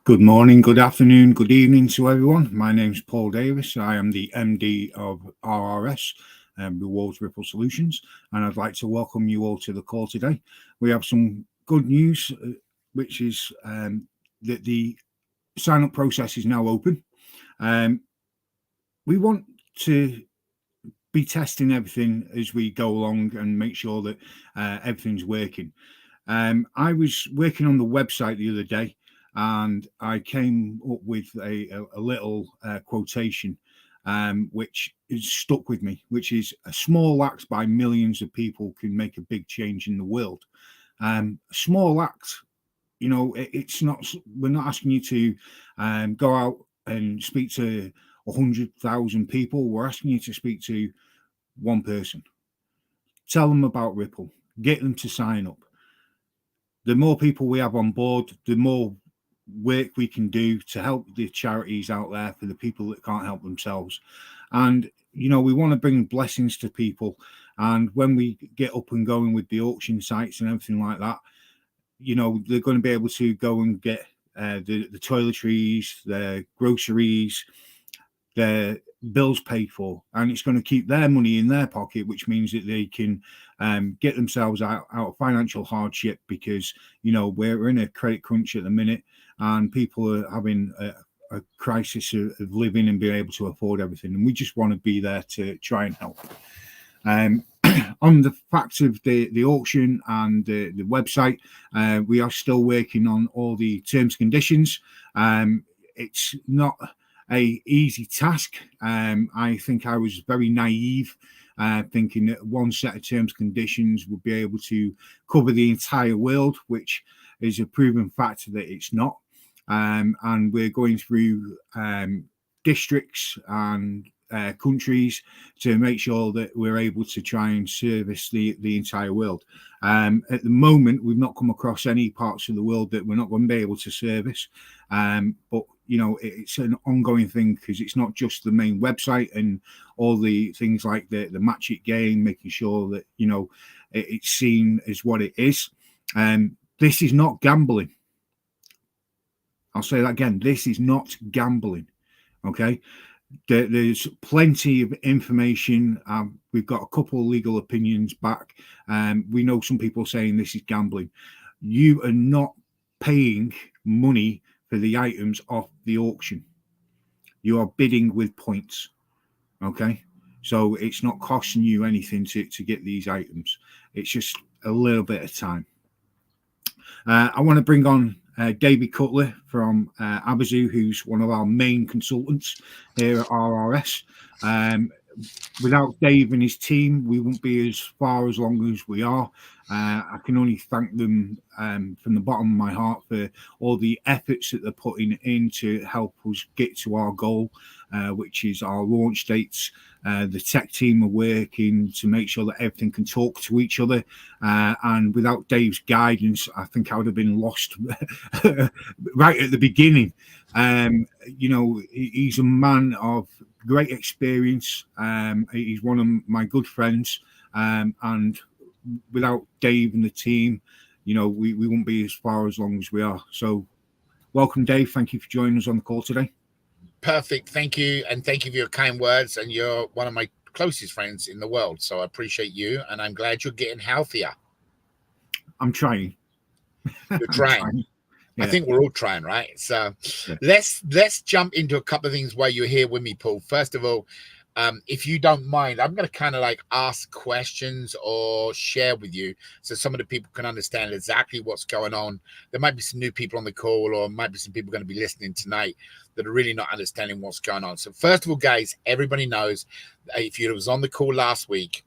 Good morning, good afternoon, good evening to everyone. My name's Paul Davis. I am the MD of RRS, Rewards Ripple Solutions, and I'd like to welcome you all to the call today. We have some good news, which is that the sign-up process is now open. We want to be testing everything as we go along and make sure that everything's working. I was working on the website the other day, and I came up with a little quotation which is stuck with me, which is a small act by millions of people can make a big change in the world. A small act, it's not, we're not asking you to go out and speak to 100,000 people. We're asking you to speak to one person. Tell them about Ripple, get them to sign up. The more people we have on board, the more work we can do to help the charities out there for the people that can't help themselves. And we want to bring blessings to people, and when we get up and going with the auction sites and everything like that, they're going to be able to go and get the toiletries, their groceries, their bills paid for, and it's going to keep their money in their pocket, which means that they can get themselves out of financial hardship, because we're in a credit crunch at the minute, and people are having a crisis of living and being able to afford everything, and we just want to be there to try and help. On the fact of the auction and the website, we are still working on all the terms and conditions. It's not a easy task. I think I was very naive, thinking that one set of terms and conditions would be able to cover the entire world, which is a proven fact that it's not. And we're going through districts and countries to make sure that we're able to try and service the entire world. At the moment, we've not come across any parts of the world that we're not going to be able to service. But it's an ongoing thing, because it's not just the main website and all the things like the Match It game, making sure that it's seen as what it is. This is not gambling. I'll say that again. This is not gambling. Okay. There's plenty of information. We've got a couple of legal opinions back. We know some people saying this is gambling. You are not paying money for the items off the auction. You are bidding with points. Okay, so it's not costing you anything to get these items. It's just a little bit of time. I want to bring on David Cutler from Abazu, who's one of our main consultants here at RRS. Without Dave and his team, we wouldn't be as far as long as we are. I can only thank them from the bottom of my heart for all the efforts that they're putting in to help us get to our goal, which is our launch dates. The tech team are working to make sure that everything can talk to each other. And without Dave's guidance, I think I would have been lost right at the beginning. He's a man of great experience. He's one of my good friends. And without Dave and the team, we wouldn't be as far as long as we are. So welcome, Dave. Thank you for joining us on the call today. Perfect. Thank you. And thank you for your kind words. And you're one of my closest friends in the world. So I appreciate you. And I'm glad you're getting healthier. I'm trying. You're trying. Yeah. I think we're all trying, right? So let's jump into a couple of things while you're here with me, Paul. First of all, if you don't mind, I'm going to kind of like ask questions or share with you so some of the people can understand exactly what's going on. There might be some new people on the call, or might be some people going to be listening tonight that are really not understanding what's going on. So first of all, guys, everybody knows, if you was on the call last week,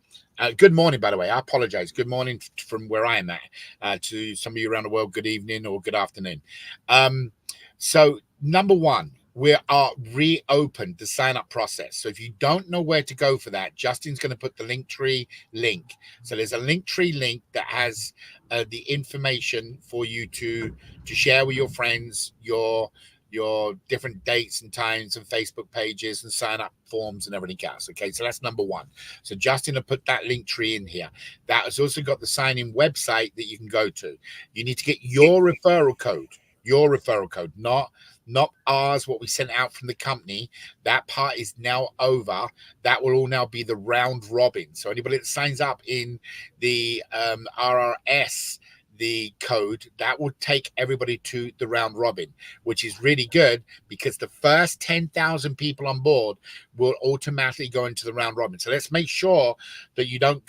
good morning, by the way. I apologize. Good morning from where I am at. To some of you around the world, good evening or good afternoon. So number one, we are reopened the sign-up process. So if you don't know where to go for that, Justin's going to put the Linktree link. So there's a Linktree link that has the information for you to share with your friends, your different dates and times and Facebook pages and sign up forms and everything else. Okay, so that's number one. So Justin will put that Linktree in here. That has also got the sign-in website that you can go to. You need to get your referral code your referral code, not ours, what we sent out from the company. That part is now over. That will all now be the round robin. So anybody that signs up in the RRS, the code, that will take everybody to the round robin, which is really good because the first 10,000 people on board will automatically go into the round robin. So let's make sure that you don't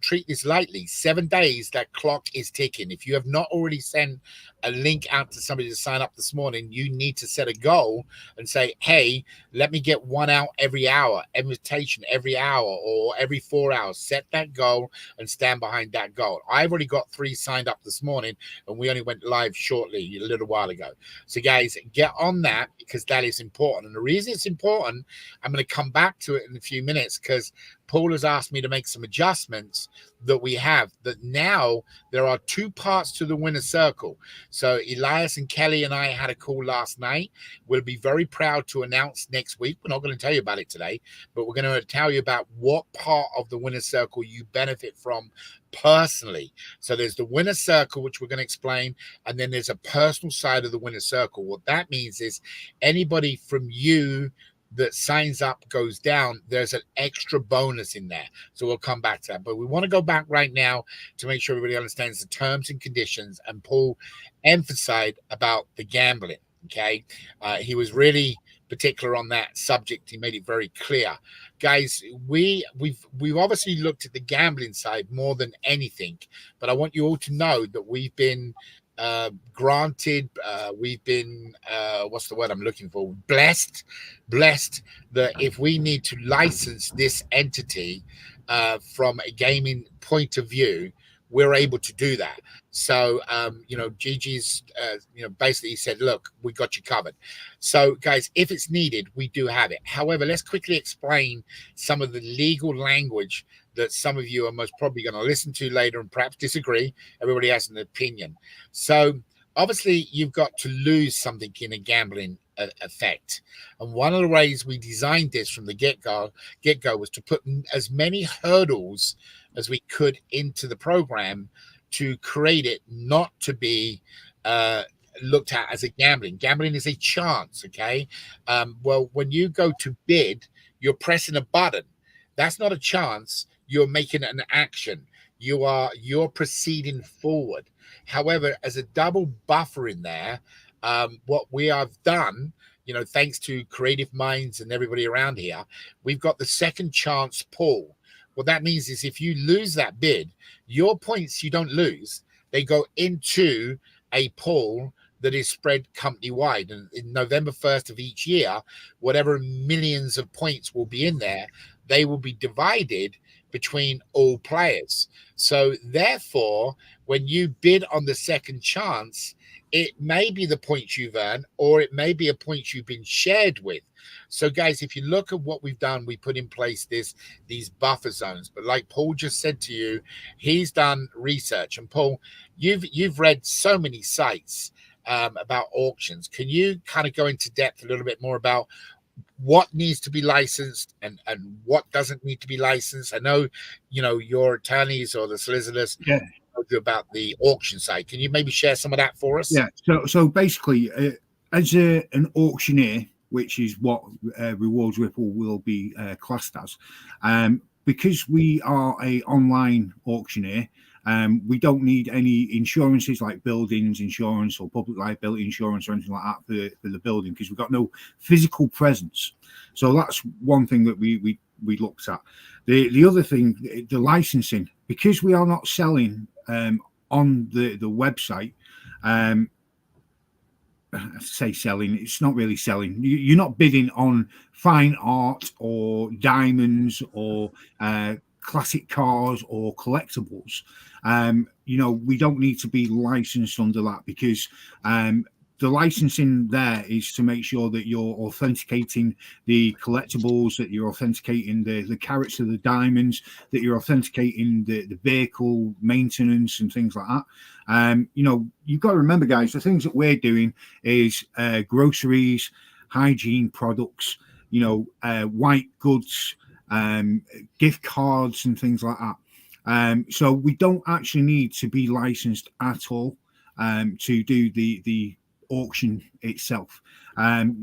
treat this lightly. 7 days, that clock is ticking. If you have not already sent a link out to somebody to sign up this morning, you need to set a goal and say, hey, let me get one out every hour, invitation every hour or every 4 hours. Set that goal and stand behind that goal. I've already got 3 signed up this morning, and we only went live shortly, a little while ago. So guys, get on that because that is important. And the reason it's important, I'm going to come back to it in a few minutes because Paul has asked me to make some adjustments that we have, that now there are 2 parts to the winner circle. So Elias and Kelly and I had a call last night. We'll be very proud to announce next week. We're not going to tell you about it today, but we're going to tell you about what part of the winner circle you benefit from personally. So there's the winner circle, which we're going to explain, and then there's a personal side of the winner circle. What that means is anybody from you that signs up goes down, there's an extra bonus in there. So we'll come back to that. But we want to go back right now to make sure everybody understands the terms and conditions. And Paul emphasized about the gambling. Okay. He was really particular on that subject. He made it very clear. Guys, we've obviously looked at the gambling side more than anything, but I want you all to know that we've been granted, we've been what's the word I'm looking for, blessed that if we need to license this entity from a gaming point of view, we're able to do that. So Gigi's basically said, look, we got you covered. So guys, if it's needed, we do have it. However, let's quickly explain some of the legal language that some of you are most probably going to listen to later and perhaps disagree. Everybody has an opinion. So obviously you've got to lose something in a gambling effect. And one of the ways we designed this from the get-go was to put as many hurdles as we could into the program to create it not to be looked at as a gambling. Gambling is a chance, okay? Well, when you go to bid, you're pressing a button. That's not a chance. You're making an action. You're proceeding forward. However, as a double buffer in there, what we have done, thanks to creative minds and everybody around here, we've got the second chance pool. What that means is if you lose that bid, your points you don't lose. They go into a pool that is spread company-wide. And in November 1st of each year, whatever millions of points will be in there, they will be divided between all players. So therefore, when you bid on the second chance, it may be the points you've earned, or it may be a point you've been shared with. So guys, if you look at what we've done, we put in place these buffer zones. But like Paul just said to you, he's done research. And Paul, you've read so many sites about auctions. Can you kind of go into depth a little bit more about what needs to be licensed and what doesn't need to be licensed? I know, your attorneys or the solicitors told you about the auction side. Can you maybe share some of that for us? Yeah. So basically, as an auctioneer, which is what Rewards Ripple will be classed as, because we are a online auctioneer, we don't need any insurances like buildings insurance or public liability insurance or anything like that for the building, because we've got no physical presence. So that's one thing that we looked at. The other thing, the licensing, because we are not selling on the website. I say selling, it's not really selling. You're not bidding on fine art or diamonds or classic cars or collectibles. We don't need to be licensed under that, because the licensing there is to make sure that you're authenticating the collectibles, that you're authenticating the carats of the diamonds, that you're authenticating the vehicle maintenance and things like that. You've got to remember, guys, the things that we're doing is groceries, hygiene products, white goods, gift cards and things like that. So we don't actually need to be licensed at all to do the auction itself.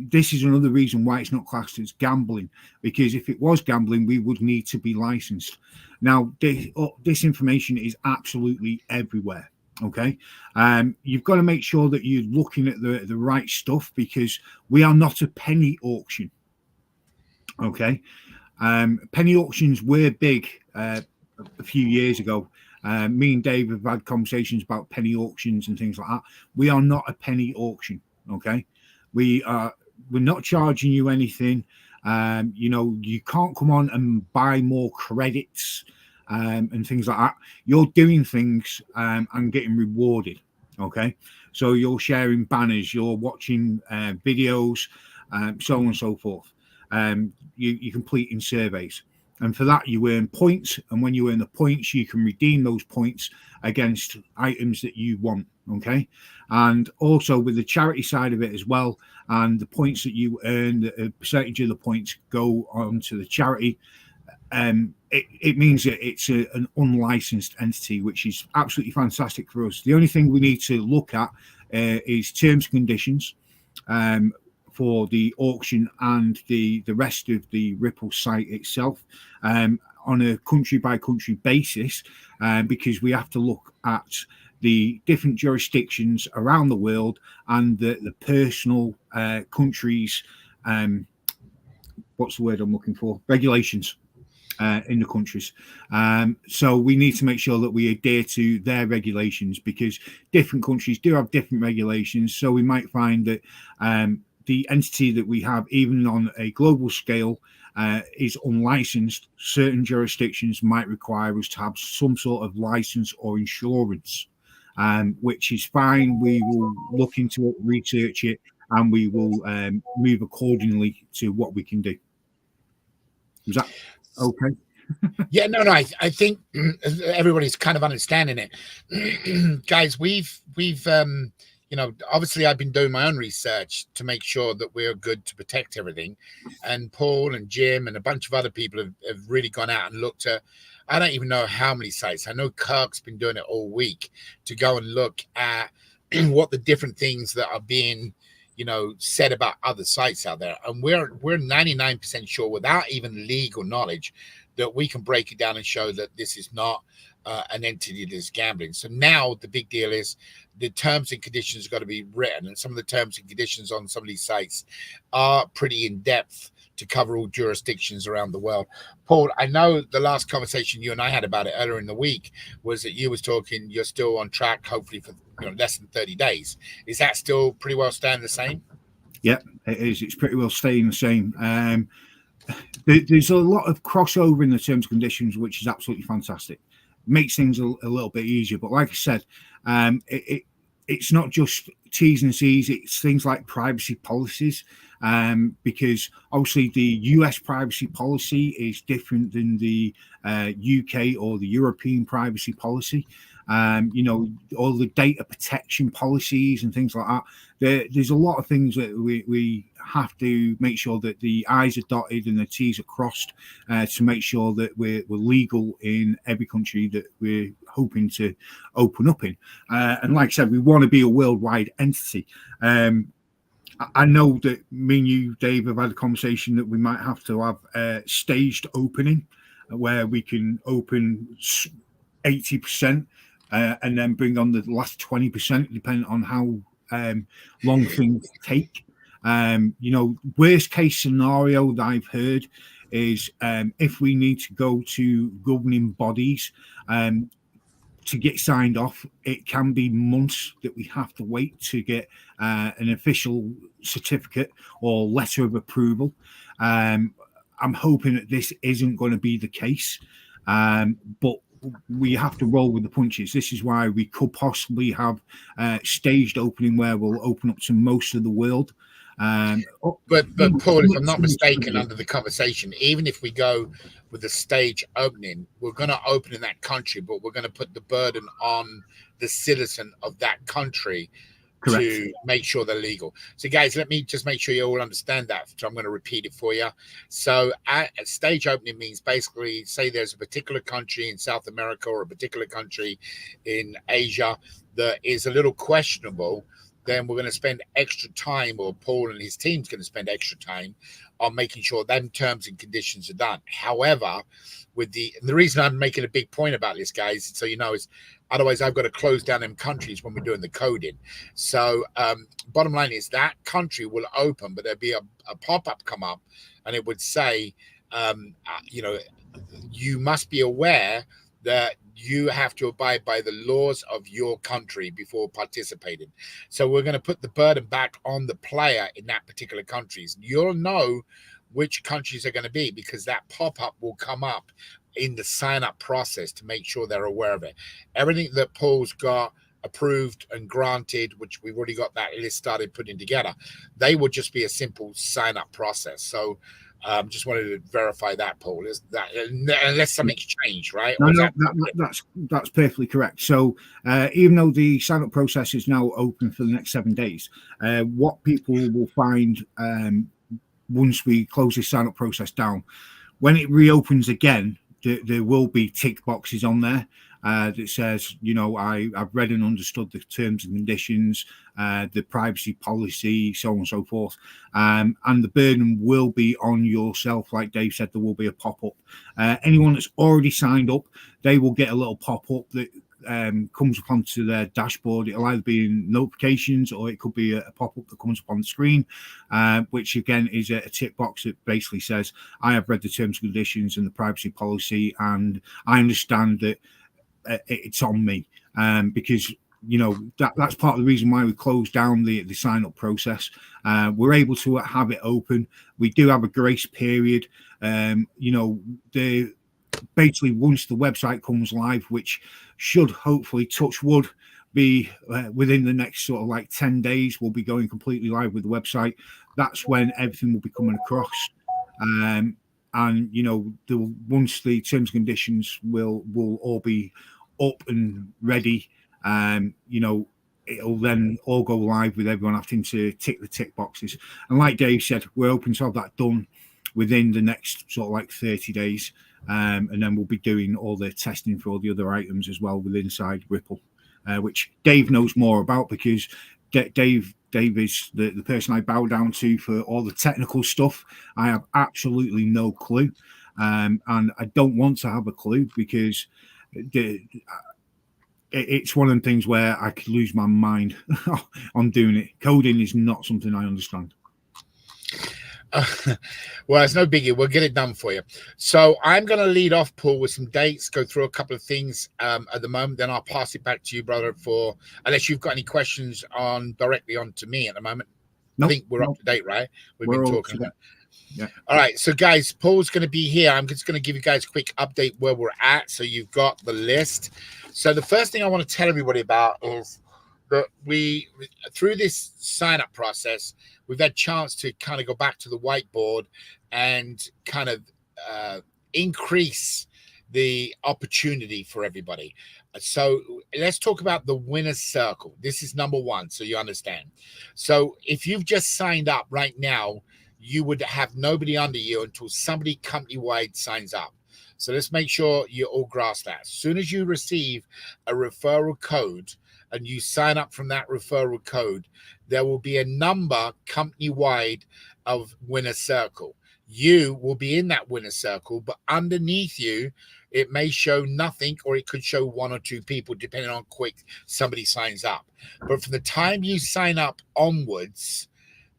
This is another reason why it's not classed as gambling, because if it was gambling, we would need to be licensed. Now, this information is absolutely everywhere. Okay, you've got to make sure that you're looking at the right stuff, because we are not a penny auction. Okay, penny auctions were big a few years ago. Me and Dave have had conversations about penny auctions and things like that. We are not a penny auction. Okay, we're not charging you anything. You can't come on and buy more credits and things like that. You're doing things and getting rewarded. Okay, so you're sharing banners, you're watching videos, so on and so forth. You're completing surveys. And for that, you earn points. And when you earn the points, you can redeem those points against items that you want. Okay. And also with the charity side of it as well, and the points that you earn, a percentage of the points go on to the charity. It means that it's an unlicensed entity, which is absolutely fantastic for us. The only thing we need to look at is terms and conditions for the auction and the rest of the Ripple site itself on a country by country basis, because we have to look at the different jurisdictions around the world and the personal countries. What's the word I'm looking for? Regulations. In the countries. So we need to make sure that we adhere to their regulations, because different countries do have different regulations. So we might find that the entity that we have, even on a global scale, is unlicensed. Certain jurisdictions might require us to have some sort of license or insurance, which is fine. We will look into it, research it, and we will move accordingly to what we can do. Is that okay? Yeah, no, I think everybody's kind of understanding it. Guys, we've obviously I've been doing my own research to make sure that we're good to protect everything. And Paul and Jim and a bunch of other people have really gone out and looked at, I don't even know how many sites. I know Kirk's been doing it all week to go and look at what the different things that are being said about other sites out there. And we're 99% sure, without even legal knowledge, that we can break it down and show that this is not an entity that is gambling. So now the big deal is the terms and conditions have got to be written, and some of the terms and conditions on some of these sites are pretty in depth to cover all jurisdictions around the world. Paul, I know the last conversation you and I had about it earlier in the week was that you was talking, you're still on track, hopefully for less than 30 days. Is that still pretty well staying the same? Yeah, it is. It's pretty well staying the same. There's a lot of crossover in the terms and conditions, which is absolutely fantastic. Makes things a little bit easier. But like I said, it's not just T's and C's, it's things like privacy policies, because obviously the US privacy policy is different than the UK or the European privacy policy. All the data protection policies and things like that. There's a lot of things that we have to make sure that the I's are dotted and the T's are crossed to make sure that we're legal in every country that we're hoping to open up in. And like I said, we want to be a worldwide entity. I know that me and you, Dave, have had a conversation that we might have to have a staged opening where we can open 80%. And then bring on the last 20%, depending on how long things take. Worst case scenario that I've heard is if we need to go to governing bodies to get signed off, it can be months that we have to wait to get an official certificate or letter of approval. I'm hoping that this isn't going to be the case, but we have to roll with the punches. This is why we could possibly have staged opening where we'll open up to most of the world. But Paul, if I'm not mistaken, under the conversation, even if we go with the stage opening, we're going to open in that country, but we're going to put the burden on the citizen of that country. Correct. To make sure they're legal. So guys, let me just make sure you all understand that. So I'm going to repeat it for you. So at stage opening means basically, say there's a particular country in South America or a particular country in Asia that is a little questionable then we're going to spend extra time, or Paul and his team's going to spend extra time on making sure them terms and conditions are done. However, with the reason I'm making a big point about this, guys, so you know, is otherwise I've got to close down them countries when we're doing the coding. So bottom line is that country will open, but there'll be a pop-up come up, and it would say, you know, you must be aware that you have to abide by the laws of your country before participating. So we're going to put the burden back on the player in that particular countries. You'll know which countries are going to be, because that pop-up will come up in the sign-up process to make sure they're aware of it. Everything that Paul's got approved and granted, which we've already got that list started putting together, they would just be a simple sign-up process. So just wanted to verify that, Paul. Is that unless something's changed, right? No, that's perfectly correct. So even though the sign-up process is now open for the next 7 days, what people will find once we close this sign-up process down, when it reopens again, there will be tick boxes on there that says, you know, I've read and understood the terms and conditions, the privacy policy, so on and so forth. And the burden will be on yourself. Like Dave said, there will be a pop-up. Anyone that's already signed up, they will get a little pop-up that comes up onto their dashboard. It'll either be in notifications, or it could be a pop-up that comes up on the screen, which again is a tick box that basically says, I have read the terms and conditions and the privacy policy, and I understand that it's on me, because you know that's part of the reason why we closed down the sign up process. We're able to have it open. We do have a grace period. You know, basically once the website comes live, which should hopefully, touch wood, be within the next sort of like 10 days, we'll be going completely live with the website. That's when everything will be coming across. And you know, once the terms and conditions will all be up and ready, you know, it'll then all go live with everyone having to tick the tick boxes. And like Dave said, we're hoping to have that done within the next sort of like 30 days, and then we'll be doing all the testing for all the other items as well with inside Ripple, which Dave knows more about, because Dave is the person I bow down to for all the technical stuff. I have absolutely no clue, and I don't want to have a clue, because it's one of the things where I could lose my mind on doing it. Coding is not something I understand. Well, it's no biggie. We'll get it done for you. So I'm going to lead off, Paul, with some dates, go through a couple of things at the moment. Then I'll pass it back to you, brother, for unless you've got any questions directly on to me at the moment. Nope, I think we're up to date, right? We've been talking about. Yeah. All right. So, guys, Paul's going to be here. I'm just going to give you guys a quick update where we're at, so you've got the list. So the first thing I want to tell everybody about is that we, through this sign-up process, we've had a chance to kind of go back to the whiteboard and kind of increase the opportunity for everybody. So let's talk about the winner's circle. This is number one, so you understand. So if you've just signed up right now, you would have nobody under you until somebody company-wide signs up. So let's make sure you all grasp that. As soon as you receive a referral code and you sign up from that referral code, there will be a number company-wide of winner circle. You will be in that winner circle, but underneath you, it may show nothing, or it could show one or two people, depending on how quick somebody signs up. But from the time you sign up onwards,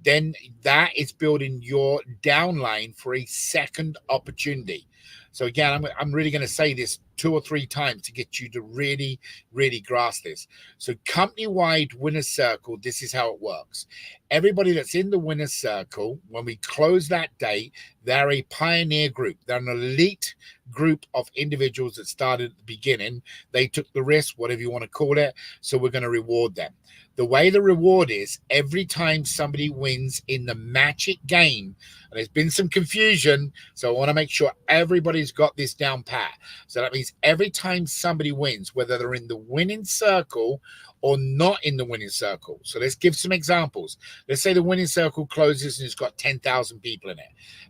then that is building your downline for a second opportunity. So again, I'm really going to say this 2 or 3 times to get you to really, really grasp this. So company-wide winner circle, this is how it works. Everybody that's in the winner circle, when we close that date, they're a pioneer group. They're an elite group of individuals that started at the beginning. They took the risk, whatever you want to call it. So we're going to reward them. The way the reward is, every time somebody wins in the Match It game, and there's been some confusion, so I want to make sure everybody's got this down pat. So that means every time somebody wins, whether they're in the winning circle or not in the winning circle. So let's give some examples. Let's say the winning circle closes and it's got 10,000 people in it.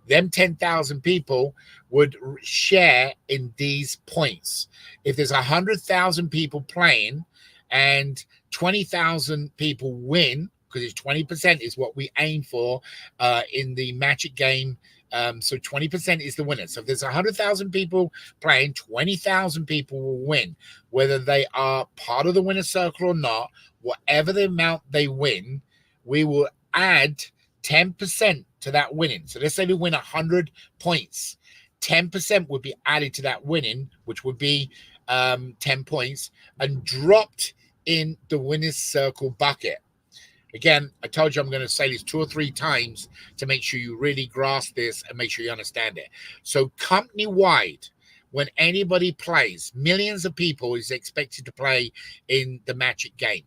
Them 10,000 people would share in these points. If there's 100,000 people playing, and 20,000 people win, because it's 20% is what we aim for in the Magic game. So 20% is the winner. So if there's 100,000 people playing, 20,000 people will win, whether they are part of the winner's circle or not. Whatever the amount they win, we will add 10% to that winning. So let's say we win 100 points. 10% would be added to that winning, which would be 10 points, and dropped in the winner's circle bucket. Again, I told you I'm going to say this 2 or 3 times to make sure you really grasp this and make sure you understand it. So company-wide, when anybody plays, millions of people is expected to play in the Magic game.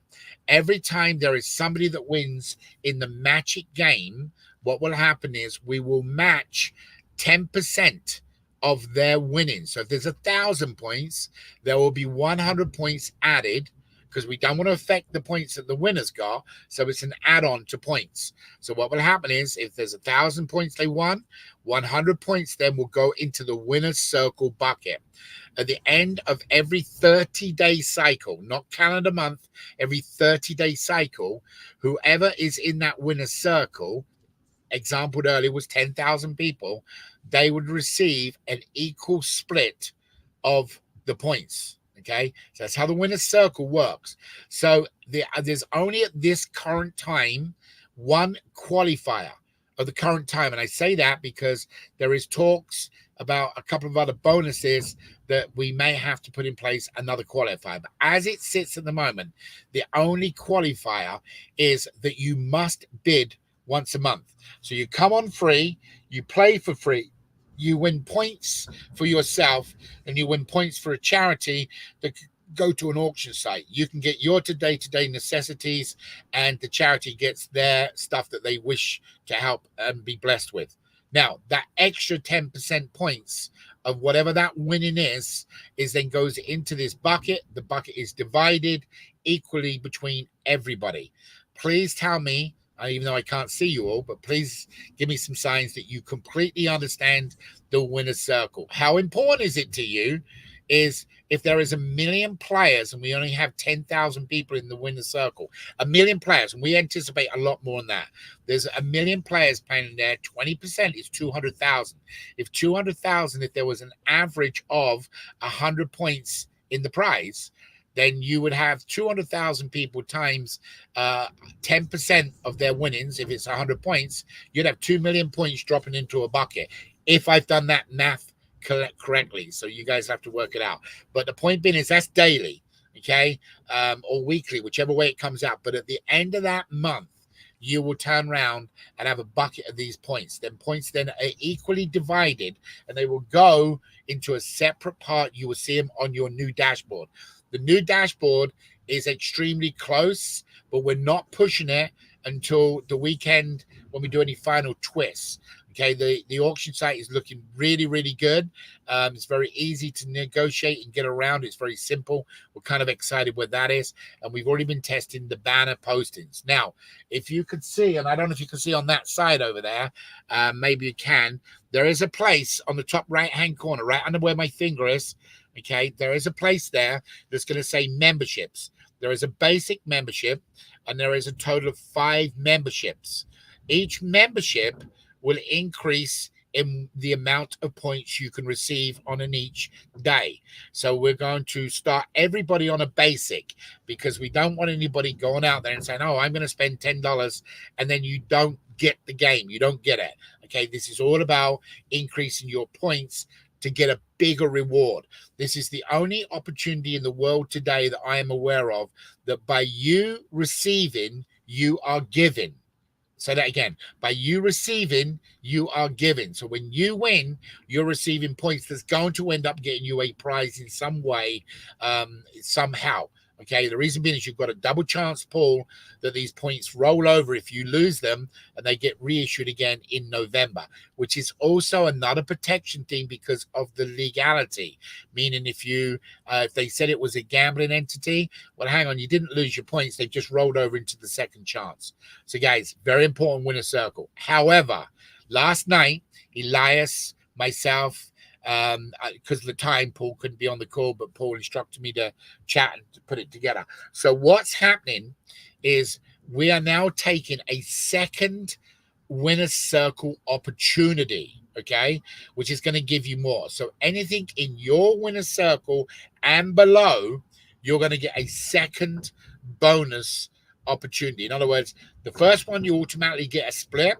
Every time there is somebody that wins in the Magic game, what will happen is we will match 10% of their winning. So if there's 1,000 points, there will be 100 points added, because we don't want to affect the points that the winners got. So it's an add-on to points. So what will happen is if there's 1,000 points they won, 100 points then will go into the winner's circle bucket. At the end of every 30-day cycle, not calendar month, every 30-day cycle, whoever is in that winner's circle, exampled earlier was 10,000 people, they would receive an equal split of the points. Okay, so that's how the winner's circle works. So there's only at this current time one qualifier of the current time. And I say that because there is talks about a couple of other bonuses that we may have to put in place another qualifier. But as it sits at the moment, the only qualifier is that you must bid once a month. So you come on free, you play for free, you win points for yourself, and you win points for a charity that go to an auction site. You can get your day-to-day necessities, and the charity gets their stuff that they wish to help and be blessed with. Now, that extra 10% points of whatever that winning is then goes into this bucket. The bucket is divided equally between everybody. Please tell me, even though I can't see you all, but please give me some signs that you completely understand the winner's circle. How important is it to you is if there is 1 million players and we only have 10,000 people in the winner's circle, 1 million players, and we anticipate a lot more than that. There's 1 million players playing in there, 20% is 200,000. If 200,000, if there was an average of 100 points in the prize, then you would have 200,000 people times 10% of their winnings. If it's 100 points, you'd have 2 million points dropping into a bucket. If I've done that math correctly, so you guys have to work it out. But the point being is that's daily, okay, or weekly, whichever way it comes out. But at the end of that month, you will turn around and have a bucket of these points. Then points then are equally divided, and they will go into a separate part. You will see them on your new dashboard. The new dashboard is extremely close, but we're not pushing it until the weekend when we do any final twists. Okay, the auction site is looking really, really good. It's very easy to negotiate and get around. It's very simple. We're kind of excited where that is. And we've already been testing the banner postings. Now, if you could see, and I don't know if you can see on that side over there, maybe you can, there is a place on the top right-hand corner, right under where my finger is. Okay, there is a place there that's going to say memberships. There is a basic membership, and there is a total of 5 memberships. Each membership will increase in the amount of points you can receive on each day. So we're going to start everybody on a basic, because we don't want anybody going out there and saying, oh, I'm going to spend $10, and then you don't get the game. You don't get it. Okay, this is all about increasing your points to get a bigger reward. This is the only opportunity in the world today that I am aware of that by you receiving, you are giving. Say that again. By you receiving, you are giving. So when you win, you're receiving points that's going to end up getting you a prize in some way, somehow. Okay, the reason being is you've got a double chance pool that these points roll over if you lose them, and they get reissued again in November, which is also another protection thing because of the legality. Meaning if they said it was a gambling entity, well, hang on, you didn't lose your points. They just rolled over into the second chance. So guys, very important winner circle. However, last night, Elias, myself, because of the time, Paul couldn't be on the call, but Paul instructed me to chat and to put it together. So what's happening is we are now taking a second winner's circle opportunity, okay, which is going to give you more. So anything in your winner's circle and below, you're going to get a second bonus opportunity. In other words, the first one you automatically get a split,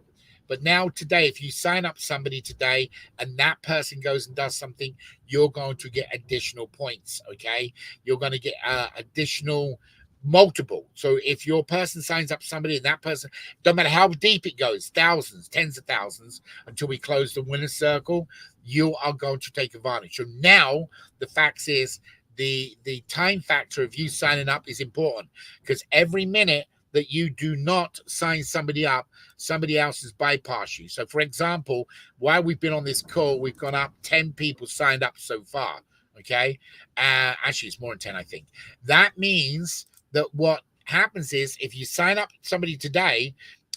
but now today, if you sign up somebody today and that person goes and does something, you're going to get additional points, okay? You're going to get additional multiple. So if your person signs up somebody and that person, don't matter how deep it goes, thousands, tens of thousands, until we close the winner's circle, you are going to take advantage. So now the fact is the time factor of you signing up is important, because every minute that you do not sign somebody up, somebody else has bypassed you. So for example, while we've been on this call, we've gone up 10 people signed up so far, okay? Actually, it's more than 10, I think. That means that what happens is if you sign up somebody today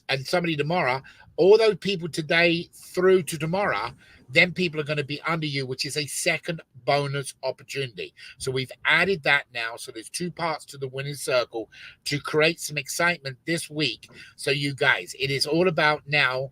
and somebody tomorrow, all those people today through to tomorrow, then people are going to be under you, which is a second bonus opportunity. So we've added that now. So there's two parts to the winning circle to create some excitement this week. So you guys, it is all about now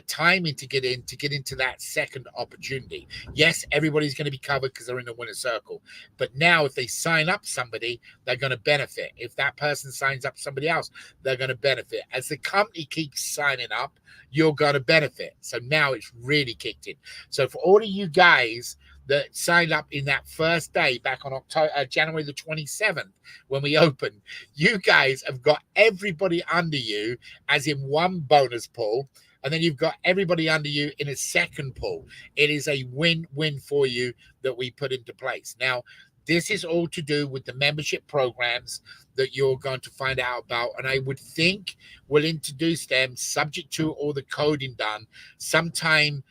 timing to get into that second opportunity. Yes, everybody's going to be covered because they're in the winner circle. But now if they sign up somebody, they're going to benefit. If that person signs up somebody else, they're going to benefit. As the company keeps signing up, you're going to benefit. So now it's really kicked in. So for all of you guys that signed up in that first day back on January the 27th, when we opened, you guys have got everybody under you as in one bonus pool, and then you've got everybody under you in a second pool. It is a win-win for you that we put into place. Now, this is all to do with the membership programs that you're going to find out about. And I would think we'll introduce them, subject to all the coding done, sometime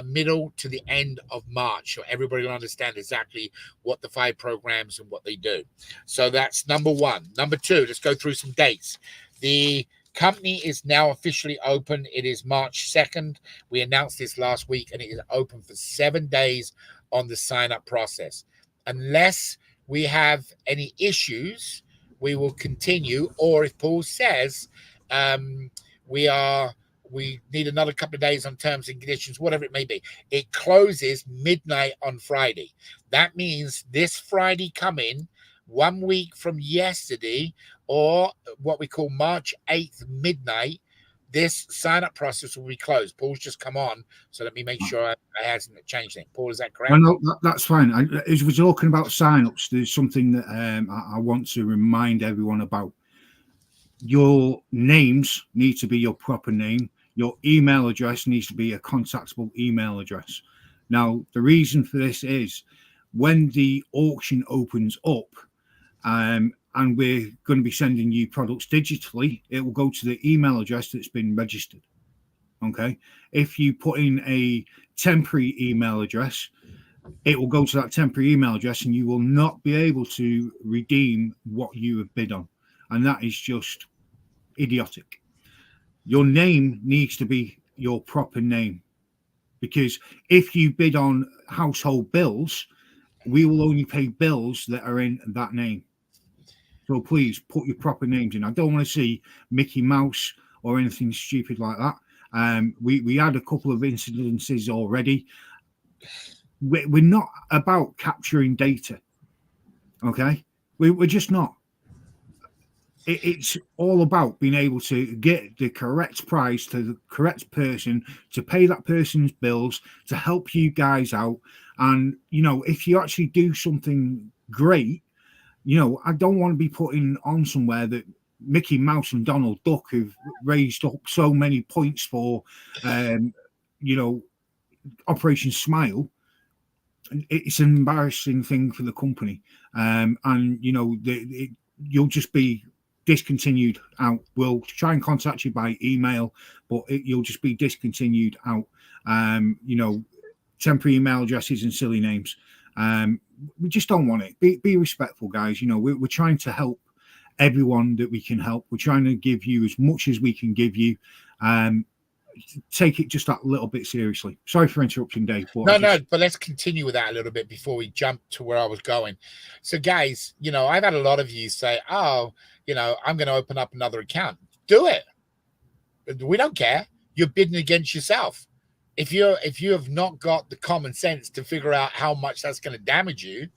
middle to the end of March. So everybody will understand exactly what the 5 programs and what they do. So that's number one. Number two, let's go through some dates. The company is now officially open. It is March 2nd. We announced this last week, and it is open for 7 days on the sign-up process. Unless we have any issues, we will continue. Or if Paul says we need another couple of days on terms and conditions, whatever it may be, it closes midnight on Friday. That means this Friday coming, 1 week from yesterday, or what we call March 8th midnight, this sign-up process will be closed. Paul's just come on, so let me make sure I hasn't changed it. Paul, is that correct? No, that's fine. As we're talking about sign-ups, there's something that I want to remind everyone about. Your names need to be your proper name. Your email address needs to be a contactable email address. Now, the reason for this is when the auction opens up, and we're going to be sending you products digitally, it will go to the email address that's been registered. Okay. If you put in a temporary email address, it will go to that temporary email address and you will not be able to redeem what you have bid on. And that is just idiotic. Your name needs to be your proper name, because if you bid on household bills, we will only pay bills that are in that name. So please put your proper names in. I don't want to see Mickey Mouse or anything stupid like that. We had a couple of incidences already. We're not about capturing data. Okay? We're just not. It's all about being able to get the correct price to the correct person, to pay that person's bills, to help you guys out. And, if you actually do something great, I don't want to be putting on somewhere that Mickey Mouse and Donald Duck have raised up so many points for, Operation Smile. It's an embarrassing thing for the company. You'll just be discontinued out. We'll try and contact you by email, but you'll just be discontinued out. Temporary email addresses and silly names. We just don't want it. Be respectful, guys. We're trying to help everyone that we can help. We're trying to give you as much as we can give you. take it just that little bit seriously. Sorry for interrupting, Dave. But let's continue with that a little bit before we jump to where I was going. So, guys, I've had a lot of you say, "Oh, I'm going to open up another account." Do it. We don't care. You're bidding against yourself. If you have not got the common sense to figure out how much that's going to damage you,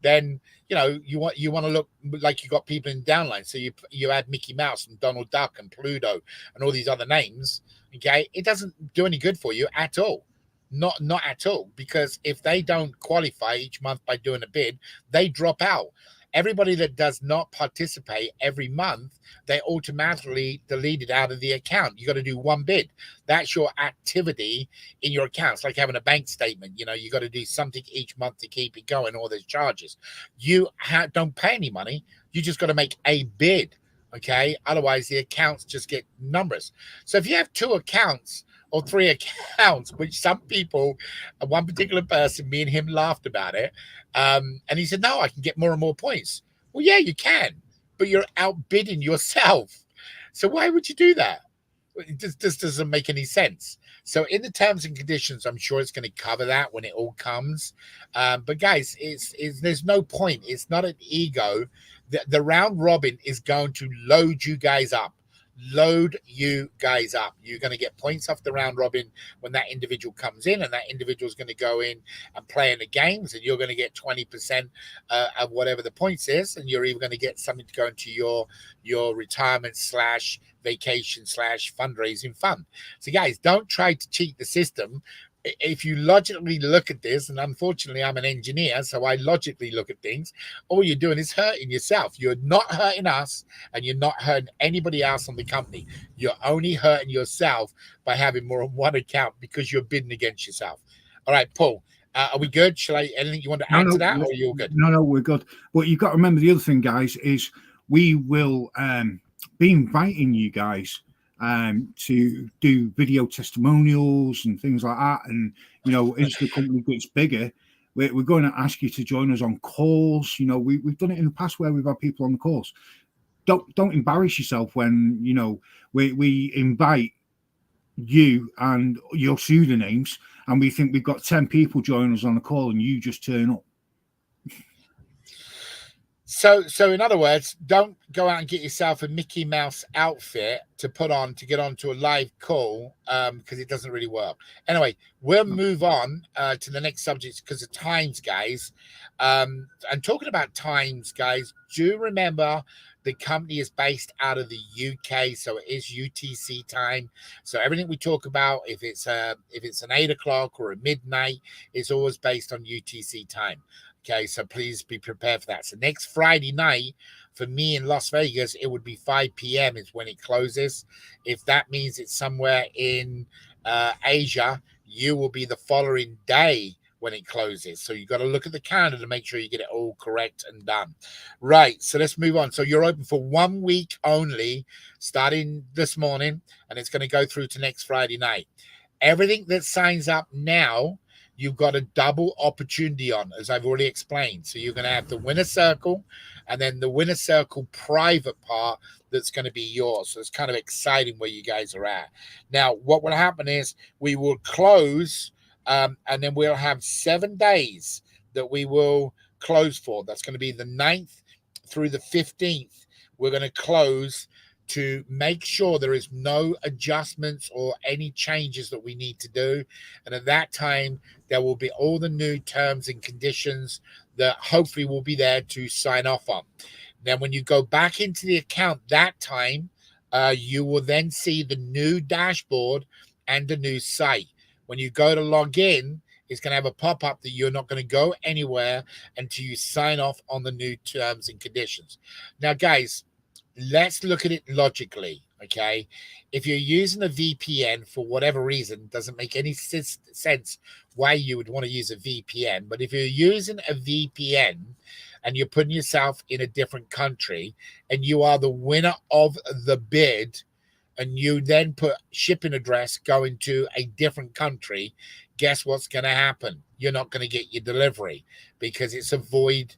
then you want to look like you got people in downline. So you add Mickey Mouse and Donald Duck and Pluto and all these other names. Okay, it doesn't do any good for you at all. Not at all, because if they don't qualify each month by doing a bid, they drop out. Everybody that does not participate every month, they automatically deleted out of the account. You got to do one bid. That's your activity in your account. It's like having a bank statement. You got to do something each month to keep it going, all those charges. You don't pay any money. You just got to make a bid, okay? Otherwise, the accounts just get numbers. So if you have 2 accounts or 3 accounts, which some people, one particular person, me and him laughed about it, and he said, no, I can get more and more points. Well, yeah, you can, but you're outbidding yourself. So why would you do that? It just doesn't make any sense. So in the terms and conditions, I'm sure it's going to cover that when it all comes. But guys, there's no point. It's not an ego. The round robin is going to load you guys up. You're going to get points off the round robin when that individual comes in, and that individual is going to go in and play in the games, and you're going to get 20% of whatever the points is, and you're even going to get something to go into your retirement / vacation / fundraising fund. So guys, don't try to cheat the system. If you logically look at this, and unfortunately I'm an engineer, so I logically look at things, all you're doing is hurting yourself. You're not hurting us, and you're not hurting anybody else on the company. You're only hurting yourself by having more than one account because you're bidding against yourself. All right, Paul, are we good? Anything you want to add to that, or are you all good? No, we're good. But you've got to remember the other thing, guys, is we will be inviting you guys to do video testimonials and things like that. And, as the company gets bigger, we're going to ask you to join us on calls. We've done it in the past where we've had people on the calls. Don't embarrass yourself when, we invite you and your pseudonyms, and we think we've got 10 people joining us on the call, and you just turn up. So in other words, don't go out and get yourself a Mickey Mouse outfit to put on to get onto a live call, because it doesn't really work. Anyway, we'll move on to the next subject because of times, guys. And talking about times, guys, do remember the company is based out of the UK, so it is UTC time. So everything we talk about, if it's an 8 o'clock or a midnight, it's always based on UTC time. Okay, so please be prepared for that. So next Friday night, for me in Las Vegas, it would be 5 p.m. is when it closes. If that means it's somewhere in Asia, you will be the following day when it closes. So you've got to look at the calendar to make sure you get it all correct and done. Right, so let's move on. So you're open for 1 week only, starting this morning, and it's going to go through to next Friday night. Everything that signs up now, you've got a double opportunity on, as I've already explained. So you're going to have the winner circle and then the winner circle private part that's going to be yours. So it's kind of exciting where you guys are at. Now, what will happen is we will close and then we'll have 7 days that we will close for. That's going to be the 9th through the 15th. We're going to close to make sure there is no adjustments or any changes that we need to do. And at that time, there will be all the new terms and conditions that hopefully will be there to sign off on. Now, when you go back into the account that time, you will then see the new dashboard and the new site. When you go to log in, it's going to have a pop-up that you're not going to go anywhere until you sign off on the new terms and conditions. Now, guys, let's look at it logically, okay? If you're using a VPN for whatever reason, doesn't make any sense why you would want to use a VPN. But if you're using a VPN and you're putting yourself in a different country and you are the winner of the bid and you then put shipping address going to a different country, guess what's going to happen? You're not going to get your delivery because it's a void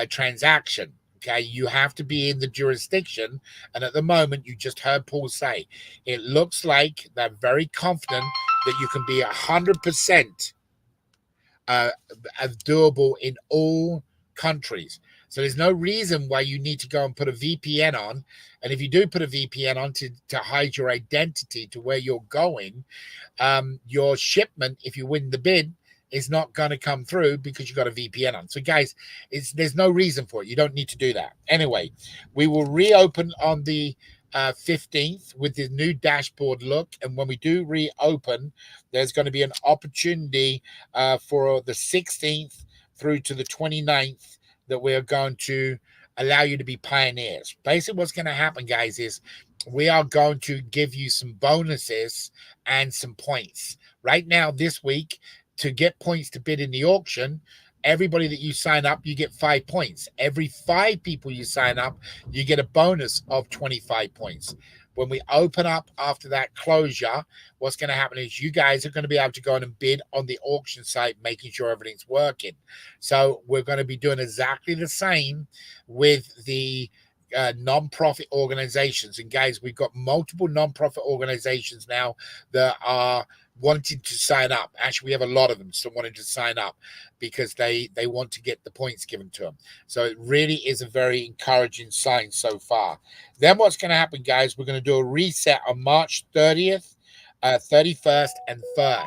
transaction. Okay, you have to be in the jurisdiction. And at the moment, you just heard Paul say, it looks like they're very confident that you can be 100% doable in all countries. So there's no reason why you need to go and put a VPN on. And if you do put a VPN on to hide your identity to where you're going, your shipment, if you win the bid, is not going to come through because you got a VPN on. So guys, there's no reason for it. You don't need to do that. Anyway, we will reopen on the 15th with the new dashboard look. And when we do reopen, there's going to be an opportunity for the 16th through to the 29th that we are going to allow you to be pioneers. Basically, what's going to happen, guys, is we are going to give you some bonuses and some points. Right now, this week, to get points to bid in the auction, everybody that you sign up, you get 5 points. Every 5 people you sign up, you get a bonus of 25 points. When we open up after that closure, what's going to happen is you guys are going to be able to go in and bid on the auction site, making sure everything's working. So we're going to be doing exactly the same with the non-profit organizations. And guys, we've got multiple non-profit organizations now that are wanting to sign up. Actually, we have a lot of them still wanting to sign up because they want to get the points given to them. So it really is a very encouraging sign so far. Then what's going to happen, guys, we're going to do a reset on March 30th, 31st, and 1st.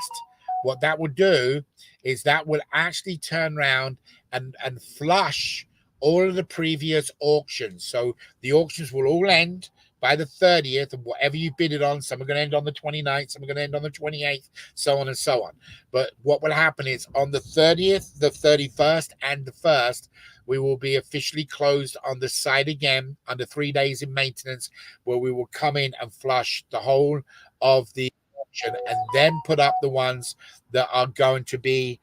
What that will do is that will actually turn around and flush all of the previous auctions. So the auctions will all end by the 30th, and whatever you bid it on, some are going to end on the 29th, some are going to end on the 28th, so on and so on. But what will happen is on the 30th, the 31st, and the 1st, we will be officially closed on the site again under 3 days in maintenance, where we will come in and flush the whole of the auction and then put up the ones that are going to be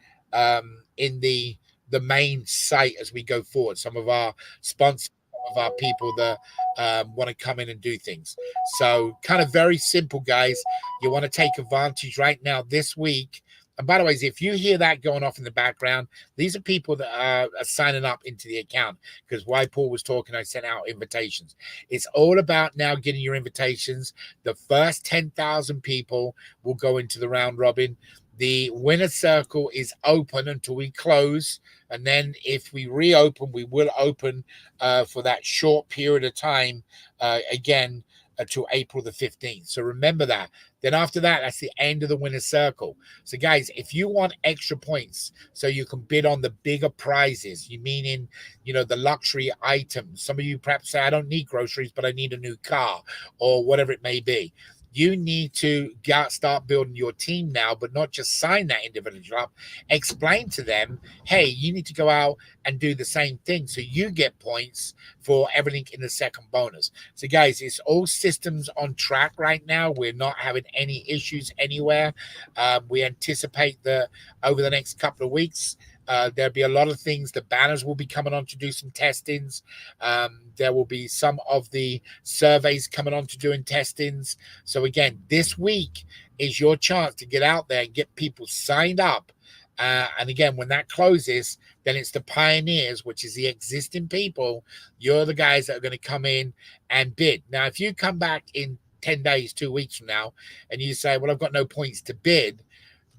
in the main site as we go forward. Some of our sponsors, of our people that want to come in and do things. So kind of very simple, guys. You want to take advantage right now this week. And by the way, if you hear that going off in the background, these are people that are signing up into the account, because while Paul was talking, I sent out invitations. It's all about now getting your invitations. The first 10,000 people will go into the round robin. The winner circle is open until we close. And then if we reopen, we will open for that short period of time again to April the 15th. So remember that. Then after that, that's the end of the winner circle. So guys, if you want extra points so you can bid on the bigger prizes, you meaning, the luxury items. Some of you perhaps say, I don't need groceries, but I need a new car or whatever it may be. You need to start building your team now, but not just sign that individual up. Explain to them, hey, you need to go out and do the same thing so you get points for everything in the second bonus. So, guys, it's all systems on track right now. We're not having any issues anywhere. We anticipate that over the next couple of weeks, there'll be a lot of things. The banners will be coming on to do some testings. There will be some of the surveys coming on to doing testings. So again, this week is your chance to get out there and get people signed up. And again, when that closes, then it's the pioneers, which is the existing people. You're the guys that are going to come in and bid. Now, if you come back in 10 days, 2 weeks from now, and you say, well, I've got no points to bid,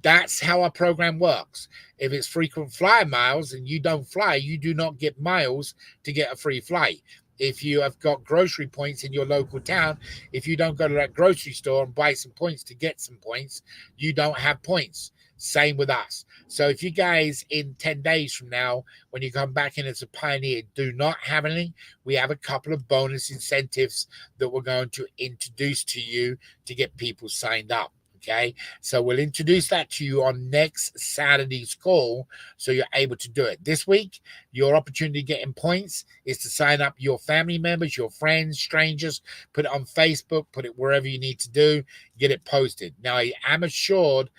that's how our program works. If it's frequent flyer miles and you don't fly, you do not get miles to get a free flight. If you have got grocery points in your local town, if you don't go to that grocery store and buy some points to get some points, you don't have points. Same with us. So if you guys in 10 days from now, when you come back in as a pioneer, do not have anything, we have a couple of bonus incentives that we're going to introduce to you to get people signed up. Okay, so we'll introduce that to you on next Saturday's call, so you're able to do it. This week, your opportunity to get in points is to sign up your family members, your friends, strangers, put it on Facebook, put it wherever you need to do, get it posted. Now, I am assured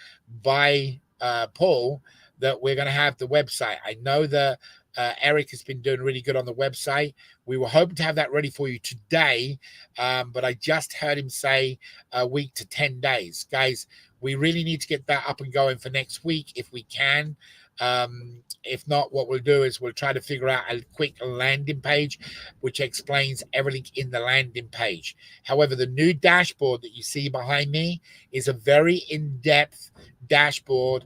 by Paul that we're going to have the website. I know that Eric has been doing really good on the website. We were hoping to have that ready for you today, but I just heard him say a week to 10 days. Guys, we really need to get that up and going for next week if we can. If not, what we'll do is we'll try to figure out a quick landing page which explains everything in the landing page. However, the new dashboard that you see behind me is a very in-depth dashboard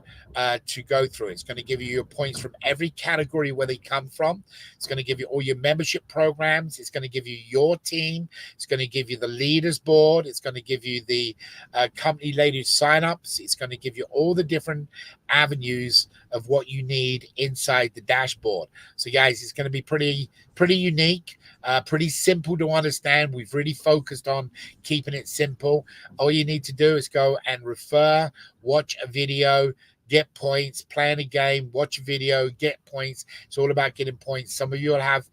to go through. It's going to give you your points from every category where they come from. It's going to give you all your membership programs. It's going to give you your team. It's going to give you the leaders board. It's going to give you the company ladies signups. It's going to give you all the different avenues of what you need inside the dashboard. So guys, it's going to be pretty unique, pretty simple to understand. We've really focused on keeping it simple. All you need to do is go and refer, watch a video, get points, plan a game, watch a video, get points. It's all about getting points. Some of you will have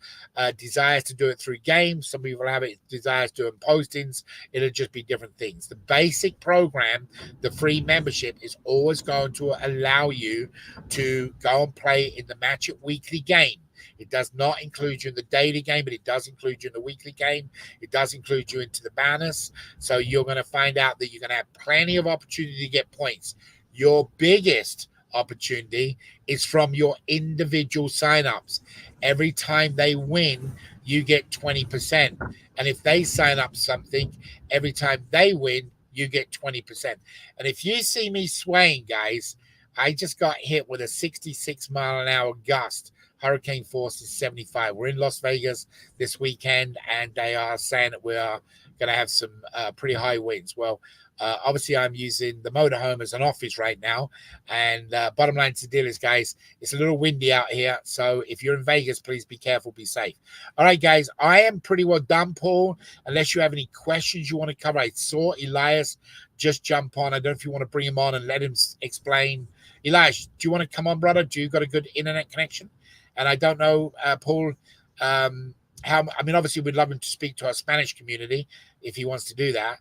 desires to do it through games. Some of you will have desires to do it in postings. It'll just be different things. The basic program, the free membership, is always going to allow you to go and play in the Match It weekly game. It does not include you in the daily game, but it does include you in the weekly game. It does include you into the banners. So you're going to find out that you're going to have plenty of opportunity to get points. Your biggest opportunity is from your individual signups. Every time they win, you get 20%. And if they sign up something, every time they win, you get 20%. And if you see me swaying, guys, I just got hit with a 66-mile-an-hour gust. Hurricane force is 75. We're in Las Vegas this weekend, and they are saying that we are going to have some pretty high winds. Well, obviously, I'm using the motorhome as an office right now. And bottom line to the deal is, guys, it's a little windy out here. So if you're in Vegas, please be careful, be safe. All right, guys, I am pretty well done, Paul. Unless you have any questions you want to cover. I saw Elias just jump on. I don't know if you want to bring him on and let him explain. Elias, do you want to come on, brother? Do you got a good internet connection? And I don't know, Paul, obviously, we'd love him to speak to our Spanish community if he wants to do that.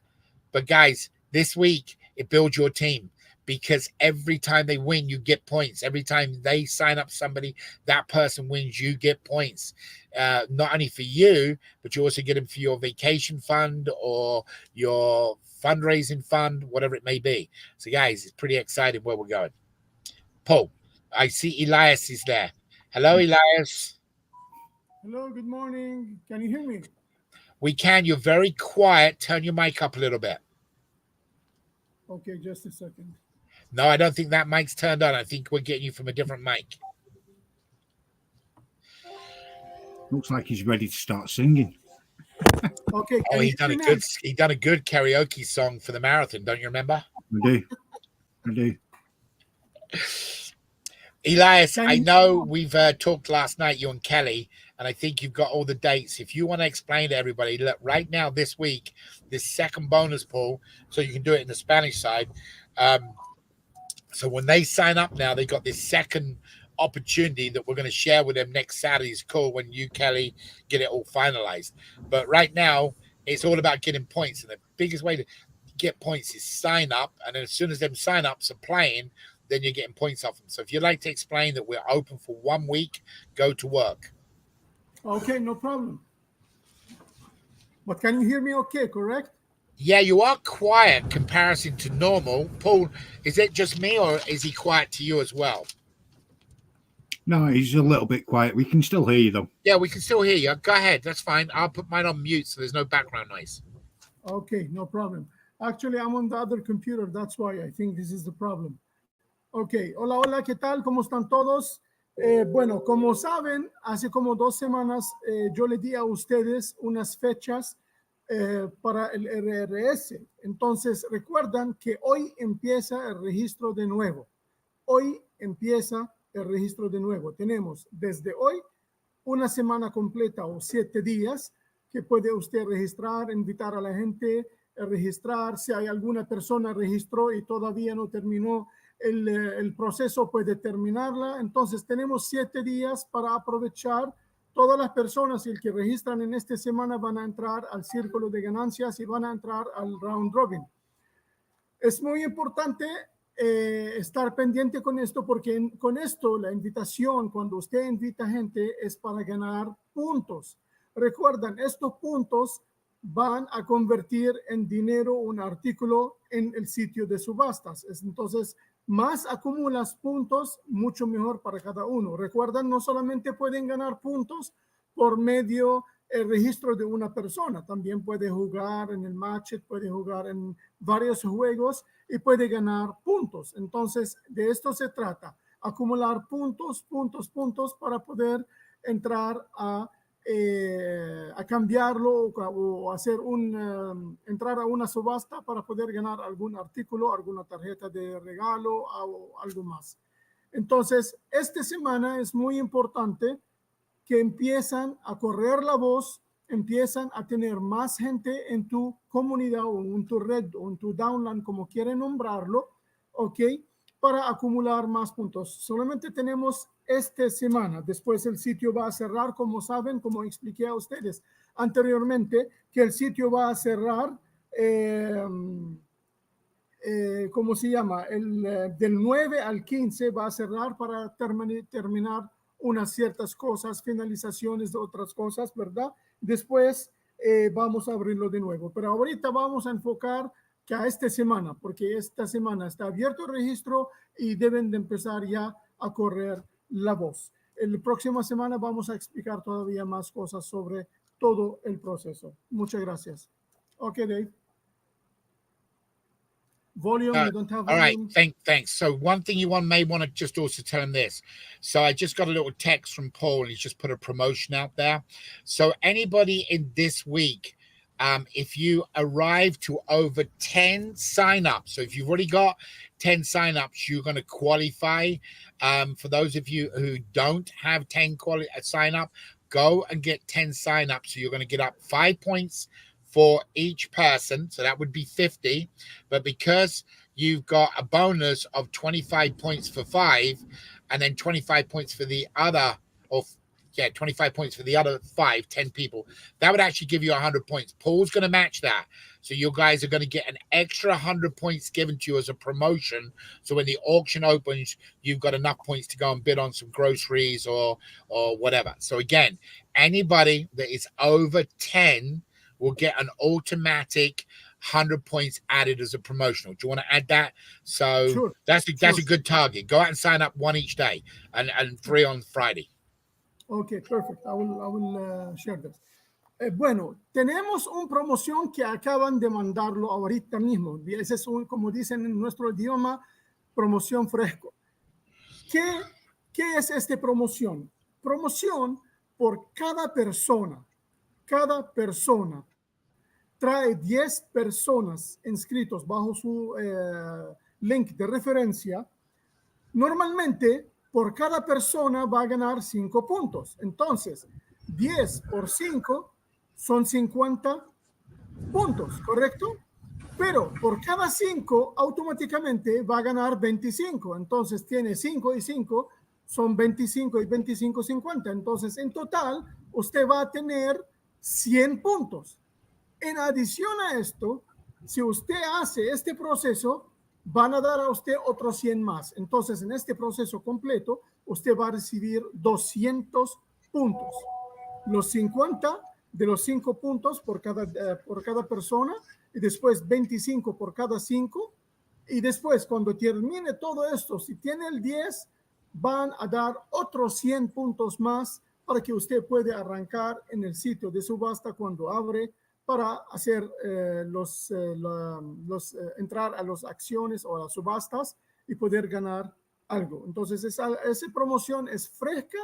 But guys, this week, it builds your team, because every time they win, you get points. Every time they sign up somebody, that person wins, you get points. Not only for you, but you also get them for your vacation fund or your fundraising fund, whatever it may be. So, guys, it's pretty exciting where we're going. Paul, I see Elias is there. Hello, Elias. Hello, good morning. Can you hear me? We can. You're very quiet. Turn your mic up a little bit. Okay, just a second. No, I don't think that mic's turned on. I think we're getting you from a different mic. Looks like he's ready to start singing. Okay. Oh, he done a good karaoke song for the marathon. Don't you remember? I do. Elias, I know we've talked last night, you and Kelly, and I think you've got all the dates. If you want to explain to everybody, look, right now this week, this second bonus pool, so you can do it in the Spanish side. So when they sign up now, they got this second opportunity that we're going to share with them next Saturday's call when you, Kelly, get it all finalized. But right now, it's all about getting points. And the biggest way to get points is sign up. And then as soon as them sign-ups are playing, then you're getting points off them. So if you'd like to explain that we're open for 1 week, go to work. Okay, no problem. But can you hear me okay, correct? Yeah, you are quiet comparison to normal. Paul, is it just me or is he quiet to you as well? No, he's a little bit quiet. We can still hear you, though. Yeah, we can still hear you. Go ahead. That's fine. I'll put mine on mute so there's no background noise. Okay, no problem. Actually, I'm on the other computer. That's why I think this is the problem. Ok, hola, ¿qué tal? ¿Cómo están todos? Bueno, como saben, hace como 2 semanas yo le di a ustedes unas fechas para el RRS. Entonces, recuerdan que hoy empieza el registro de nuevo. Hoy empieza el registro de nuevo. Tenemos desde hoy una semana completa o 7 días que puede usted registrar, invitar a la gente a registrar. Si hay alguna persona registró y todavía no terminó el proceso, puede terminarla. Entonces tenemos 7 días para aprovechar. Todas las personas que registran en esta semana van a entrar al círculo de ganancias y van a entrar al round robin. Es muy importante estar pendiente con esto, porque con esto la invitación, cuando usted invita gente, es para ganar puntos. Recuerden, estos puntos van a convertir en dinero un artículo en el sitio de subastas. Entonces, más acumulas puntos, mucho mejor para cada uno. Recuerden, no solamente pueden ganar puntos por medio del registro de una persona, también puede jugar en el match, puede jugar en varios juegos y puede ganar puntos. Entonces, de esto se trata, acumular puntos para poder entrar a cambiarlo o hacer entrar a una subasta para poder ganar algún artículo, alguna tarjeta de regalo o algo más. Entonces, esta semana es muy importante que empiezan a correr la voz, empiezan a tener más gente en tu comunidad o en tu red o en tu downline, como quieren nombrarlo, ¿ok? Para acumular más puntos. Solamente tenemos esta semana. Después el sitio va a cerrar, como saben, como expliqué a ustedes anteriormente, que el sitio va a cerrar, ¿cómo se llama? Del 9 al 15 va a cerrar para terminar unas ciertas cosas, finalizaciones de otras cosas, ¿verdad? Después vamos a abrirlo de nuevo. Pero ahorita vamos a enfocar que a esta semana, porque esta semana está abierto el registro y deben de empezar ya a correr la voz. La próxima semana vamos a explicar todavía más cosas sobre todo el proceso. Muchas gracias. Ok, Dave. Volume, you don't have volume. All right, thanks. So one thing you may want to just also tell him this. So I just got a little text from Paul, and he's just put a promotion out there. So anybody in this week, if you arrive to over 10 signups, so if you've already got 10 signups, you're going to qualify. For those of you who don't have 10 sign up, go and get 10 signups. So you're going to get up 5 points for each person, so that would be 50. But because you've got a bonus of 25 points for 5, and then 25 points for the other, 25 points for the other 10 people, that would actually give you 100 points. Paul's going to match that. So you guys are going to get an extra 100 points given to you as a promotion. So when the auction opens, you've got enough points to go and bid on some groceries or whatever. So again, anybody that is over 10 will get an automatic 100 points added as a promotional. Do you want to add that? So sure. that's a good target. Go out and sign up 1 each day and 3 on Friday. Okay, perfect. I will share this. Bueno, tenemos una promoción que acaban de mandarlo ahorita mismo. Ese es como dicen en nuestro idioma, promoción fresco. ¿Qué es esta promoción? Promoción por cada persona trae 10 personas inscritos bajo su link de referencia. Normalmente, por cada persona va a ganar 5 puntos. Entonces, 10 por 5 son 50 puntos, ¿correcto? Pero por cada 5 automáticamente va a ganar 25. Entonces, tiene 5 y 5 son 25 y 25, 50. Entonces, en total, usted va a tener 100 puntos. En adición a esto, si usted hace este proceso, van a dar a usted otros 100 más. Entonces, en este proceso completo, usted va a recibir 200 puntos. Los 50 de los 5 puntos por cada persona, y después 25 por cada 5. Y después, cuando termine todo esto, si tiene el 10, van a dar otros 100 puntos más para que usted pueda arrancar en el sitio de subasta cuando abre para hacer entrar a las acciones o a las subastas y poder ganar algo. Entonces, esa promoción es fresca,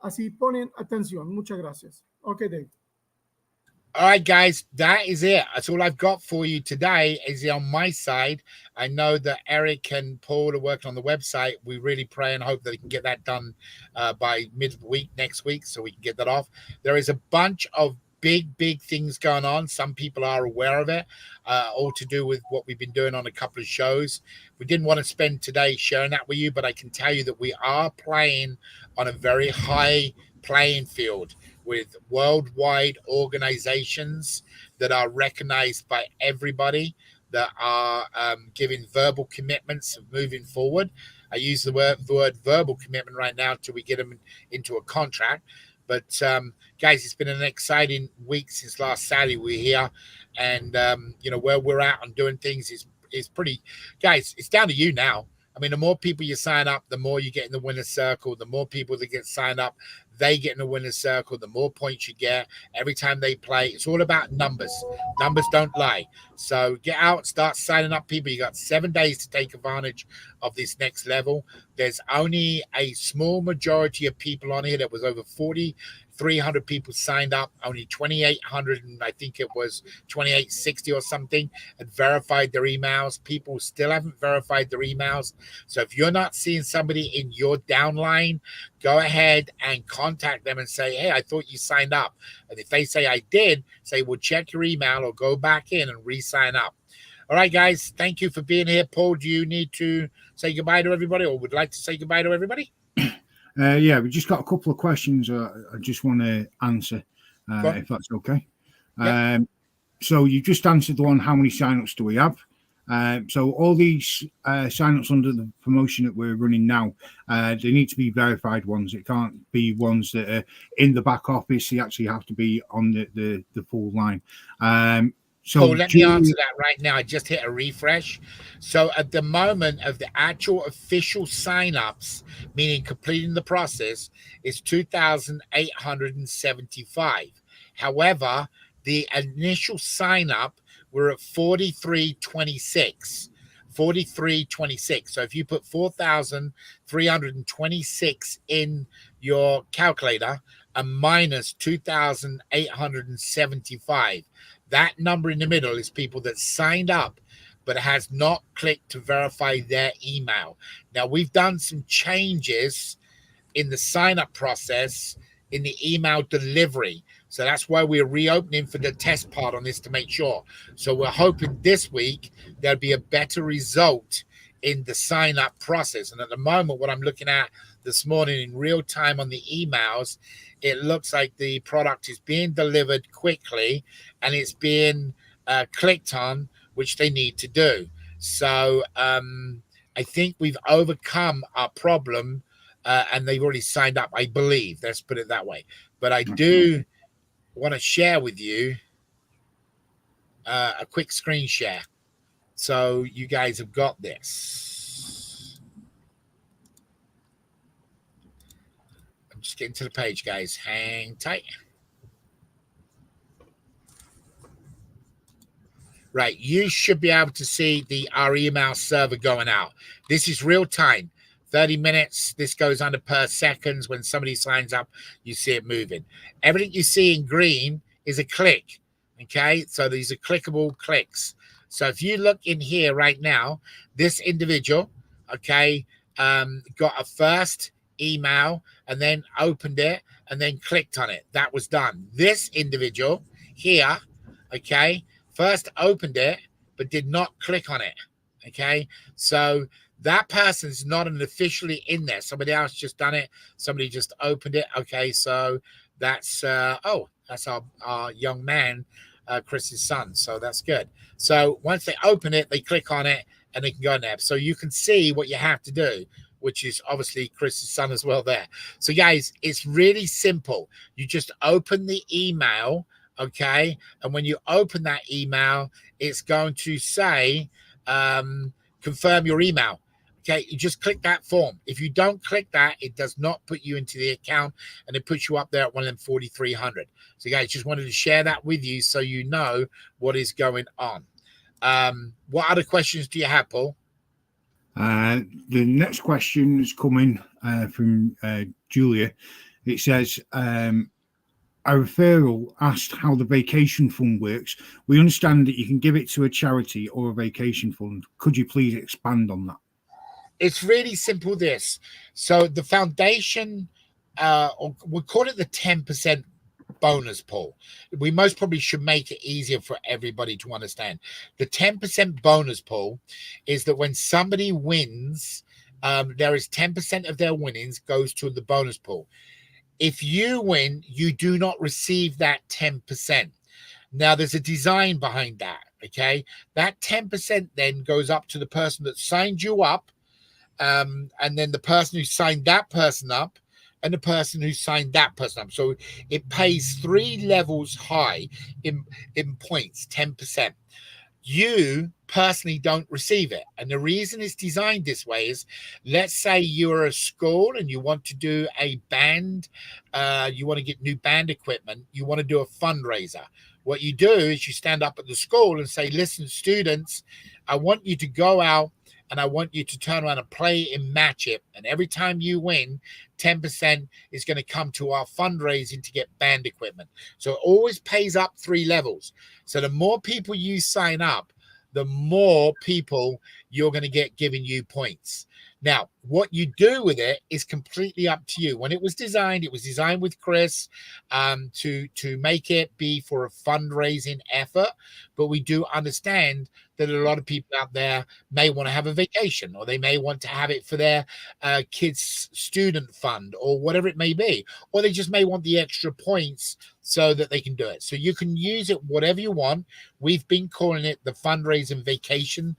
así ponen atención. Muchas gracias. Okay, Dave. All right, guys, that is it. That's all I've got for you today is on my side. I know that Eric and Paul are working on the website. We really pray and hope that we can get that done by mid-week next week so we can get that off. There is a bunch of big things going on. Some people are aware of it, all to do with what we've been doing on a couple of shows. We didn't want to spend today sharing that with you, but I can tell you that we are playing on a very high playing field with worldwide organizations that are recognized by everybody, that are giving verbal commitments of moving forward. I use the word verbal commitment right now till we get them into a contract. But guys, it's been an exciting week since last Saturday we're here, and where we're at on doing things is pretty. Guys, it's down to you now. I mean, the more people you sign up, the more you get in the winner's circle. The more people that get signed up, they get in the winner's circle. The more points you get every time they play. It's all about numbers. Numbers don't lie. So get out, start signing up people. You got 7 days to take advantage of this next level. There's only a small majority of people on here. That was over 4,300 people signed up. Only 2,800, and I think it was 2,860 or something, had verified their emails. People still haven't verified their emails. So if you're not seeing somebody in your downline, go ahead and contact them and say, hey, I thought you signed up. And if they say I did, say, well, check your email or go back in and re-sign up. All right, guys, thank you for being here. Paul, do you need to say goodbye to everybody, or would like to say goodbye to everybody? Yeah, we just got a couple of questions I just want to answer, if that's okay. Yep. So you just answered the one, how many signups do we have? So all these signups under the promotion that we're running now, they need to be verified ones. It can't be ones that are in the back office. They actually have to be on the full line. So let me answer that right now. I just hit a refresh. So at the moment of the actual official signups, meaning completing the process, is 2,875. However, the initial sign up, we're at 4326. 4326. So if you put 4,326 in your calculator and minus 2,875, that number in the middle is people that signed up but has not clicked to verify their email. Now, we've done some changes in the sign-up process in the email delivery. So that's why we're reopening for the test part on this to make sure. So we're hoping this week there'll be a better result in the sign-up process. And at the moment, what I'm looking at this morning in real time on the emails, it looks like the product is being delivered quickly and it's being clicked on, which they need to do. So I think we've overcome our problem and they've already signed up, I believe. Let's put it that way. But I do want to share with you a quick screen share. So you guys have got this. I'm just getting to the page, guys. Hang tight. Right, you should be able to see our email server going out. This is real time, 30 minutes. This goes under per seconds. When somebody signs up, you see it moving. Everything you see in green is a click, okay? So these are clickable clicks. So if you look in here right now, this individual, okay, got a first email and then opened it and then clicked on it. That was done. This individual here, okay, first opened it but did not click on it, okay? So that person's not officially in there. Somebody else just done it. Somebody just opened it. Okay, so that's that's our young man, Chris's son. So that's good. So once they open it, they click on it and they can go in there. So you can see what you have to do, which is obviously Chris's son as well there. So guys, it's really simple. You just open the email, okay? And when you open that email, it's going to say confirm your email. Okay, you just click that form. If you don't click that, it does not put you into the account and it puts you up there at one of them 4,300. So guys, just wanted to share that with you so you know what is going on. What other questions do you have, Paul? The next question is coming from Julia. It says, a referral asked how the vacation fund works. We understand that you can give it to a charity or a vacation fund. Could you please expand on that? It's really simple, this. So the foundation, we'll call it the 10% bonus pool. We most probably should make it easier for everybody to understand. The 10% bonus pool is that when somebody wins, there is 10% of their winnings goes to the bonus pool. If you win, you do not receive that 10%. Now, there's a design behind that, okay? That 10% then goes up to the person that signed you up, and then the person who signed that person up, and the person who signed that person up. So it pays 3 levels high in points, 10%. you personally don't receive it. And the reason it's designed this way is, let's say you're a school and you want to do a band, you want to get new band equipment, you want to do a fundraiser. What you do is you stand up at the school and say, listen, students, I want you to go out and I want you to turn around and play and match it. And every time you win, 10% is going to come to our fundraising to get band equipment. So it always pays up 3 levels. So the more people you sign up, the more people you're going to get giving you points. Now, what you do with it is completely up to you. When it was designed with Chris to make it be for a fundraising effort. But we do understand that a lot of people out there may want to have a vacation, or they may want to have it for their kids' student fund, or whatever it may be, or they just may want the extra points so that they can do it. So you can use it whatever you want. We've been calling it the fundraising vacation,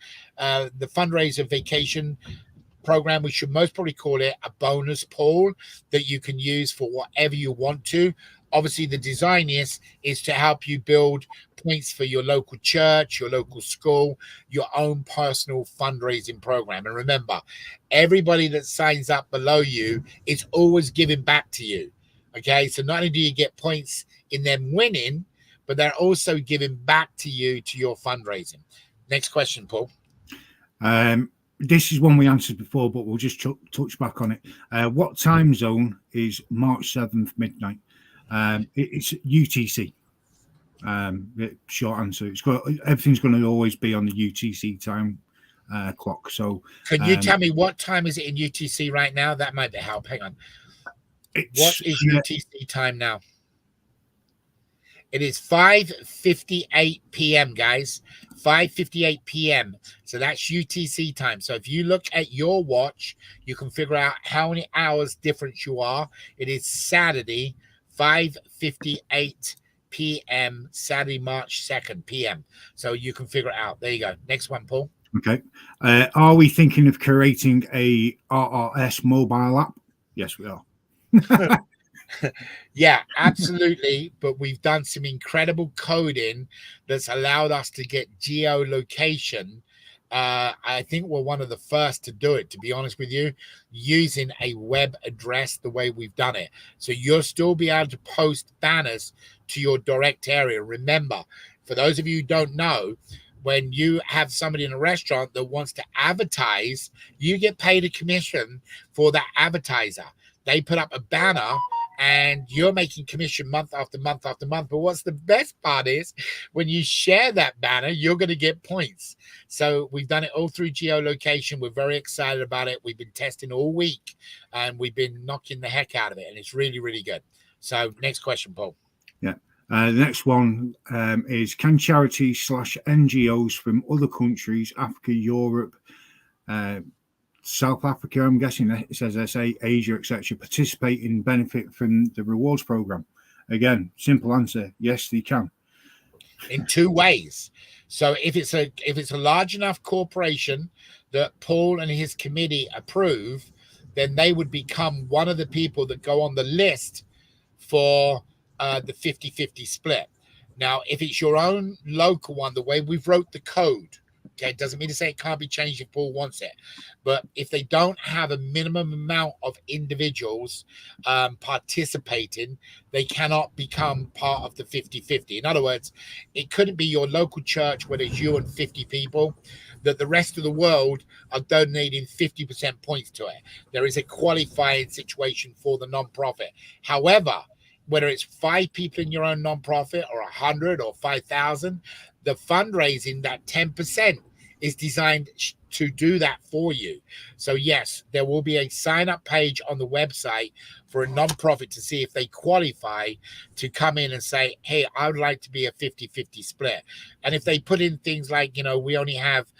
program. We should most probably call it a bonus pool that you can use for whatever you want to. Obviously, the design is to help you build points for your local church, your local school, your own personal fundraising program. And remember, everybody that signs up below you is always giving back to you. Okay, so not only do you get points in them winning, but they're also giving back to you to your fundraising. Next question, Paul. This is one we answered before, but we'll just touch back on it. What time zone is March 7th midnight? It's UTC. Short answer. Everything's going to always be on the UTC time clock. So, can you tell me what time is it in UTC right now? That might help. Hang on. What is UTC time now? It is 5:58 p.m., guys. 5:58 p.m. So that's UTC time. So if you look at your watch, you can figure out how many hours difference you are. It is Saturday, 5:58 p.m., Saturday, March 2nd p.m. So you can figure it out. There you go. Next one, Paul. Okay. Are we thinking of creating a RRS mobile app? Yes, we are. Yeah, absolutely. But we've done some incredible coding that's allowed us to get geolocation. I think we're one of the first to do it, to be honest with you, using a web address the way we've done it. So you'll still be able to post banners to your direct area. Remember, for those of you who don't know, when you have somebody in a restaurant that wants to advertise, you get paid a commission for that advertiser. They put up a banner and you're making commission month after month after month. But what's the best part is when you share that banner, you're going to get points. So we've done it all through geolocation. We're very excited about it. We've been testing all week and we've been knocking the heck out of it. And it's really, really good. So next question, Paul. Yeah. The next one is, can charities / NGOs from other countries, Africa, Europe, South Africa, I'm guessing it says SA, Asia, etc., participate in benefit from the rewards program? Again, simple answer: yes, they can. In 2 ways. So if it's a large enough corporation that Paul and his committee approve, then they would become one of the people that go on the list for the 50-50 split. Now, if it's your own local one, the way we've wrote the code, okay, it doesn't mean to say it can't be changed if Paul wants it. But if they don't have a minimum amount of individuals participating, they cannot become part of the 50-50. In other words, it couldn't be your local church where there's you and 50 people, that the rest of the world are donating 50% points to it. There is a qualifying situation for the nonprofit. However, whether it's 5 people in your own nonprofit or 100 or 5,000, the fundraising, that 10%, is designed to do that for you. So yes, there will be a sign-up page on the website for a nonprofit to see if they qualify to come in and say, hey, I would like to be a 50-50 split. And if they put in things like, we only have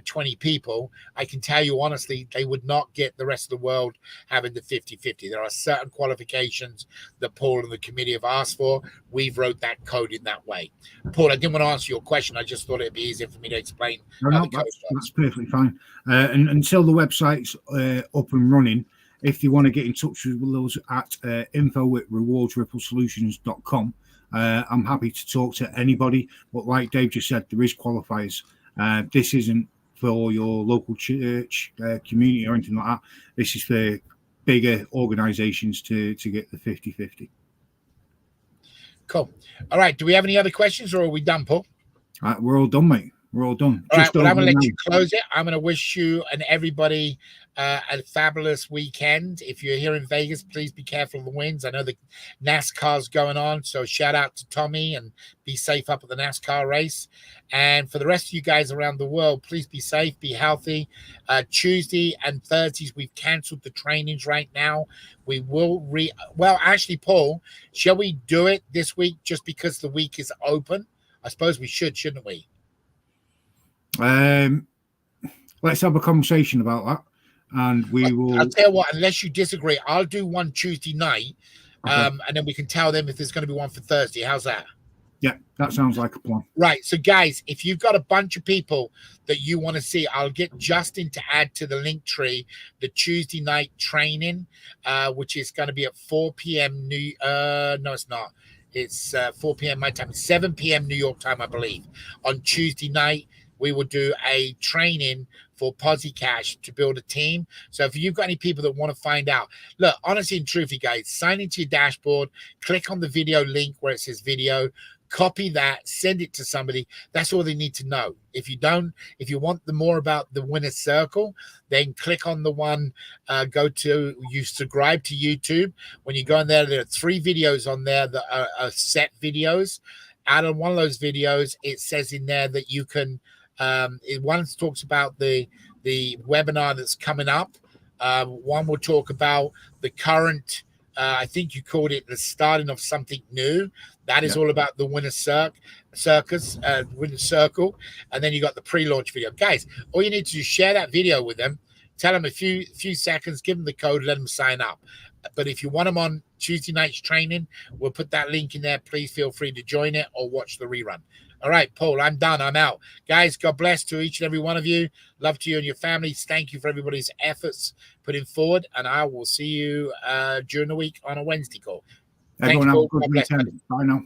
20 people, I can tell you honestly, they would not get the rest of the world having the 50-50. There are certain qualifications that Paul and the committee have asked for. We've wrote that code in that way. Paul, I didn't want to answer your question. I just thought it'd be easier for me to explain how the code works. That's perfectly fine. And until the website's up and running, if you want to get in touch with us at info@rewardsripplesolutions.com, I'm happy to talk to anybody. But like Dave just said, there is qualifiers. This isn't for your local church community or anything like that. This is for bigger organizations to get the 50-50. Cool. All right. Do we have any other questions, or are we done, Paul? We're all done, mate. We're all done. All right, well, I'm going to let you close it. I'm going to wish you and everybody a fabulous weekend. If you're here in Vegas, please be careful of the winds. I know the NASCAR's going on, so shout out to Tommy and be safe up at the NASCAR race. And for the rest of you guys around the world, please be safe, be healthy. Tuesday and Thursdays, we've canceled the trainings right now. We will well, actually, Paul, shall we do it this week just because the week is open? I suppose we should, shouldn't we? Let's have a conversation about that, and we will. I'll tell you what, unless you disagree, I'll do one Tuesday night, okay. And then we can tell them if there's going to be one for Thursday. How's that? Yeah, that sounds like a plan. Right. So, guys, if you've got a bunch of people that you want to see, I'll get Justin to add to the link tree the Tuesday night training, which is going to be at 4 p.m. No, it's not. It's 4 p.m. my time, 7 p.m. New York time, I believe. On Tuesday night, we will do a training for Posse Cash to build a team. So if you've got any people that want to find out, look, honestly and truthfully, guys, sign into your dashboard, click on the video link where it says video, copy that, send it to somebody. That's all they need to know. If you want the more about the winner's circle, then click on the one, you subscribe to YouTube. When you go in there are 3 videos on there that are set videos. Out of one of those videos, it says in there that you can, one talks about the webinar that's coming up. One will talk about the current, I think you called it the starting of something new. That is all about the winner circus, winner circle. And then you got the pre-launch video. Guys, all you need to do is share that video with them, tell them a few seconds, give them the code, let them sign up. But if you want them on Tuesday night's training, we'll put that link in there. Please feel free to join it or watch the rerun. All right, Paul, I'm done. I'm out. Guys, God bless to each and every one of you. Love to you and your families. Thank you for everybody's efforts putting forward. And I will see you during the week on a Wednesday call. Everyone have a good weekend. Bye now.